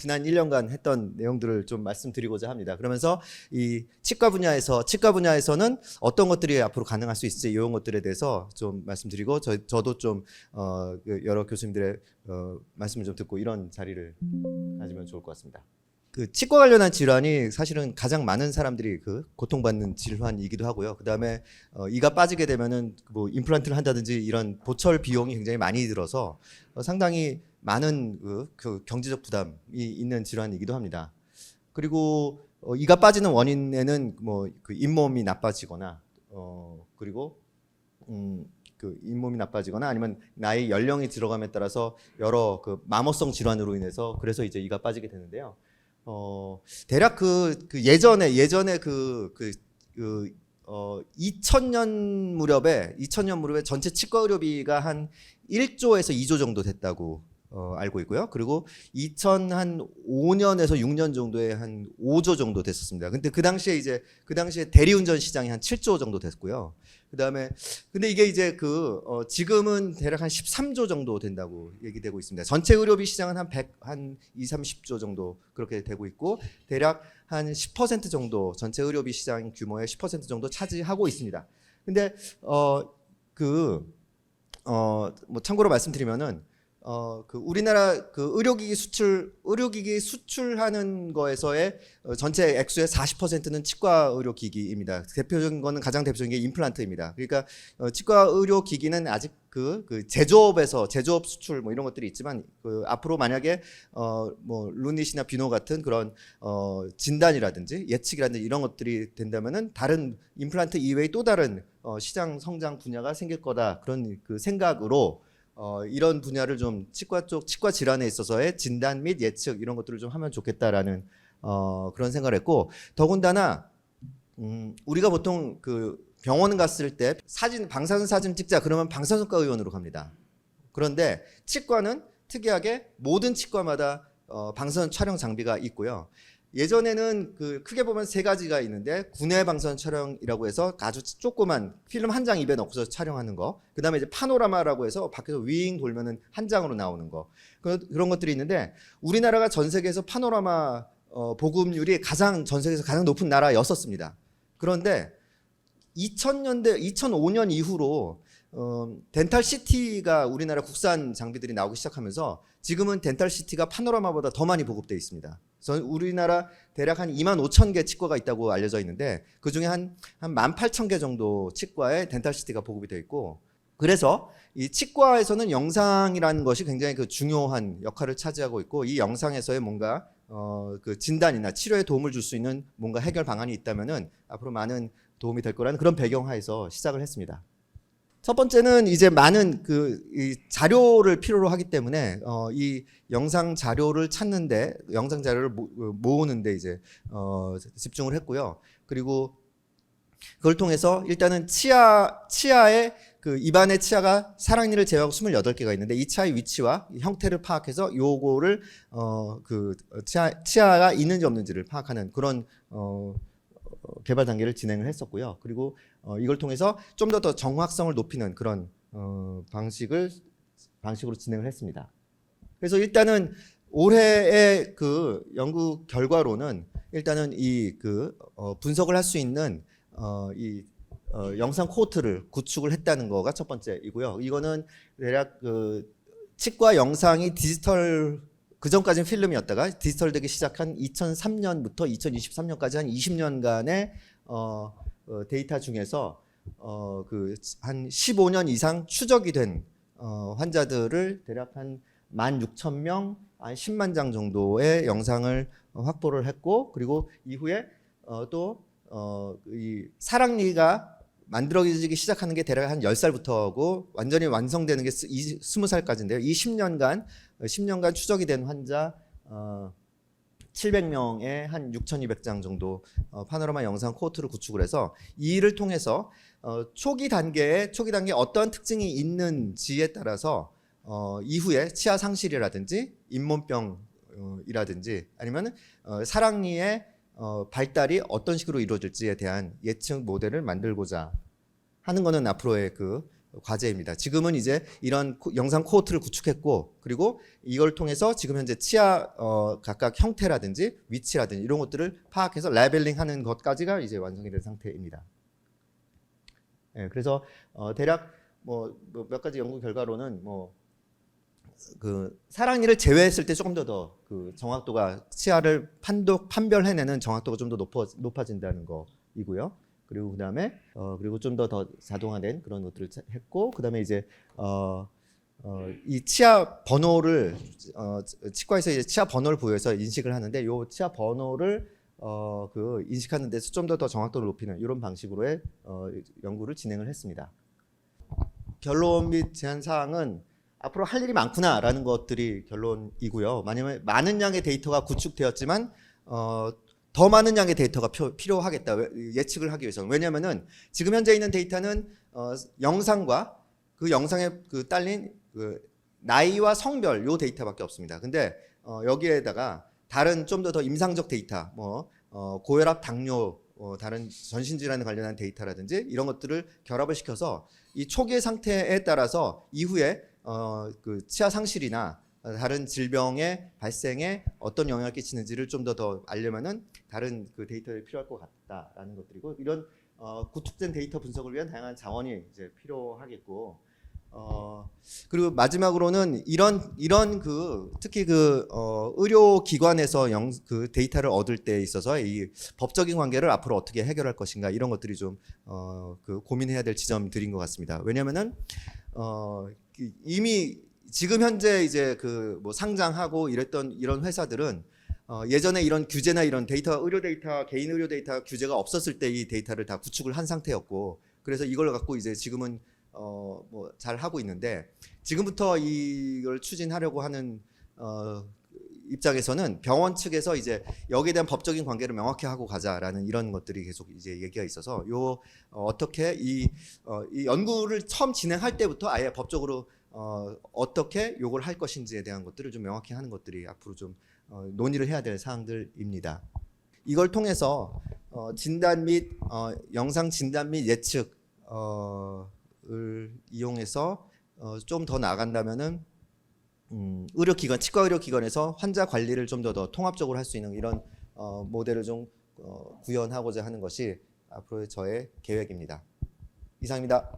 지난 1년간 했던 내용들을 좀 말씀드리고자 합니다. 그러면서 이 치과 분야에서는 어떤 것들이 앞으로 가능할 수 있을지 이런 것들에 대해서 좀 말씀드리고 저도 좀 여러 교수님들의 말씀을 좀 듣고 이런 자리를 가지면 좋을 것 같습니다. 그 치과 관련한 질환이 사실은 가장 많은 사람들이 그 고통받는 질환이기도 하고요. 그 다음에 이가 빠지게 되면은 뭐 임플란트를 한다든지 이런 보철 비용이 굉장히 많이 들어서 상당히 많은 그 경제적 부담이 있는 질환이기도 합니다. 그리고 이가 빠지는 원인에는 뭐 그 잇몸이 나빠지거나 그리고 그 잇몸이 나빠지거나 아니면 나이 연령이 들어감에 따라서 여러 그 마모성 질환으로 인해서 그래서 이제 이가 빠지게 되는데요. 대략 예전에 2000년 무렵에 전체 치과 의료비가 한 1조에서 2조 정도 됐다고 알고 있고요. 그리고 2005년에서 6년 정도에 한 5조 정도 됐었습니다. 근데 그 당시에 대리운전 시장이 한 7조 정도 됐고요. 그다음에 근데 이게 이제 지금은 대략 한 13조 정도 된다고 얘기되고 있습니다. 전체 의료비 시장은 한 2, 30조 정도 그렇게 되고 있고 대략 한 10% 정도 전체 의료비 시장 규모의 10% 정도 차지하고 있습니다. 근데 뭐 참고로 말씀드리면은 우리나라 의료기기 수출하는 거에서의 전체 액수의 40%는 치과 의료기기입니다. 가장 대표적인 게 임플란트입니다. 그러니까 치과 의료기기는 아직 제조업 수출 뭐 이런 것들이 있지만 앞으로 만약에 뭐 루닛이나 비노 같은 그런 진단이라든지 예측이라든지 이런 것들이 된다면은 다른 임플란트 이외의 또 다른 시장 성장 분야가 생길 거다 그런 생각으로 이런 분야를 좀 치과 질환에 있어서의 진단 및 예측 이런 것들을 좀 하면 좋겠다라는 그런 생각을 했고 더군다나 우리가 보통 병원 갔을 때 방사선 사진 찍자 그러면 방사선과 의원으로 갑니다. 그런데 치과는 특이하게 모든 치과마다 방사선 촬영 장비가 있고요. 예전에는 크게 보면 세 가지가 있는데 구내 방사선 촬영이라고 해서 아주 조그만 필름 한 장 입에 넣고서 촬영하는 거. 그다음에 이제 파노라마라고 해서 밖에서 윙 돌면은 한 장으로 나오는 거. 그런 것들이 있는데 우리나라가 전 세계에서 파노라마 보급률이 전 세계에서 가장 높은 나라였었습니다. 그런데 2005년 이후로 덴탈 CT가 우리나라 국산 장비들이 나오기 시작하면서 지금은 덴탈 CT가 파노라마보다 더 많이 보급되어 있습니다. 우리나라 대략 한 25,000개 치과가 있다고 알려져 있는데 그중에 한 18,000개 정도 치과에 덴탈 CT가 보급이 되어 있고 그래서 이 치과에서는 영상이라는 것이 굉장히 중요한 역할을 차지하고 있고 이 영상에서의 뭔가 진단이나 치료에 도움을 줄 수 있는 뭔가 해결 방안이 있다면은 앞으로 많은 도움이 될 거라는 그런 배경하에서 시작을 했습니다. 첫 번째는 이제 많은 이 자료를 필요로 하기 때문에 이 영상 자료를 찾는데 영상 자료를 모으는데 이제 집중을 했고요. 그리고 그걸 통해서 일단은 치아의 입안의 치아가 사랑니를 제외하고 28개가 있는데 이 치아의 위치와 형태를 파악해서 요거를 치아가 있는지 없는지를 파악하는 그런 개발 단계를 진행을 했었고요. 그리고 이걸 통해서 좀 더 정확성을 높이는 그런 방식으로 진행을 했습니다. 그래서 일단은 올해의 연구 결과로는 일단은 이 분석을 할 수 있는 이 영상 코호트를 구축을 했다는 거가 첫 번째이고요. 이거는 대략 치과 영상이 그전까지는 필름이었다가 디지털되기 시작한 2003년부터 2023년까지 한 20년간의 데이터 중에서 한 15년 이상 추적이 된 환자들을 대략 한 16,000명, 한 10만 장 정도의 영상을 확보를 했고 그리고 이후에 이 사랑니가 만들어지기 시작하는 게 대략 한 10살부터고 완전히 완성되는 게 20살까지인데요. 이 10년간 추적이 된 환자 700명에 한 6,200장 정도 파노라마 영상 코호트를 구축을 해서 이 일을 통해서 초기 단계에 어떤 특징이 있는지에 따라서 이후에 치아 상실이라든지 잇몸병이라든지 아니면 사랑니의 발달이 어떤 식으로 이루어질지에 대한 예측 모델을 만들고자 하는 것은 앞으로의 과제입니다. 지금은 이제 이런 영상 코호트를 구축했고, 그리고 이걸 통해서 지금 현재 치아 각각 형태라든지 위치라든지 이런 것들을 파악해서 레벨링하는 것까지가 이제 완성이 된 상태입니다. 예, 그래서 대략 뭐 몇 가지 연구 결과로는 뭐 그 사랑니를 제외했을 때 조금 더 그 정확도가 치아를 판별해내는 정확도가 좀 더 높아진다는 거이고요. 그리고 그다음에 그리고 좀 더 자동화된 그런 것들을 했고, 그다음에 이제 이 치아 번호를 치과에서 이제 치아 번호를 부여해서 인식을 하는데, 요 치아 번호를 그 인식하는 데서 좀 더 정확도를 높이는 이런 방식으로의 연구를 진행을 했습니다. 결론 및 제안 사항은 앞으로 할 일이 많구나라는 것들이 결론이고요. 만약에 많은 양의 데이터가 구축되었지만 더 많은 양의 데이터가 필요하겠다, 예측을 하기 위해서. 왜냐하면은 지금 현재 있는 데이터는 영상과 그 영상에 그 딸린 그 나이와 성별 요 데이터밖에 없습니다. 근데 여기에다가 다른 좀 더 임상적 데이터, 뭐 고혈압, 당뇨, 다른 전신질환에 관련한 데이터라든지 이런 것들을 결합을 시켜서 이 초기의 상태에 따라서 이후에 그 치아 상실이나 다른 질병의 발생에 어떤 영향을 끼치는지를 좀 더 알려면은 다른 그 데이터가 필요할 것 같다라는 것들이고, 이런 구축된 데이터 분석을 위한 다양한 자원이 이제 필요하겠고, 그리고 마지막으로는 이런 그 특히 그 의료 기관에서 그 데이터를 얻을 때 있어서 이 법적인 관계를 앞으로 어떻게 해결할 것인가, 이런 것들이 좀 그 고민해야 될 지점들인 것 같습니다. 왜냐면은 이미 지금 현재 이제 그 뭐 상장하고 이랬던 이런 회사들은 예전에 이런 규제나 이런 데이터, 의료 데이터, 개인 의료 데이터 규제가 없었을 때 이 데이터를 다 구축을 한 상태였고, 그래서 이걸 갖고 이제 지금은 뭐 잘 하고 있는데, 지금부터 이걸 추진하려고 하는 입장에서는 병원 측에서 이제 여기에 대한 법적인 관계를 명확히 하고 가자라는 이런 것들이 계속 이제 얘기가 있어서, 어떻게 이 연구를 처음 진행할 때부터 아예 법적으로 어떻게 요걸 할 것인지에 대한 것들을 좀 명확히 하는 것들이 앞으로 좀 논의를 해야 될 사항들입니다. 이걸 통해서 진단 및 영상 진단 및 예측을 이용해서 좀 더 나아간다면은 의료기관, 치과 의료기관에서 환자 관리를 좀 더 통합적으로 할 수 있는 이런 모델을 좀 구현하고자 하는 것이 앞으로의 저의 계획입니다. 이상입니다.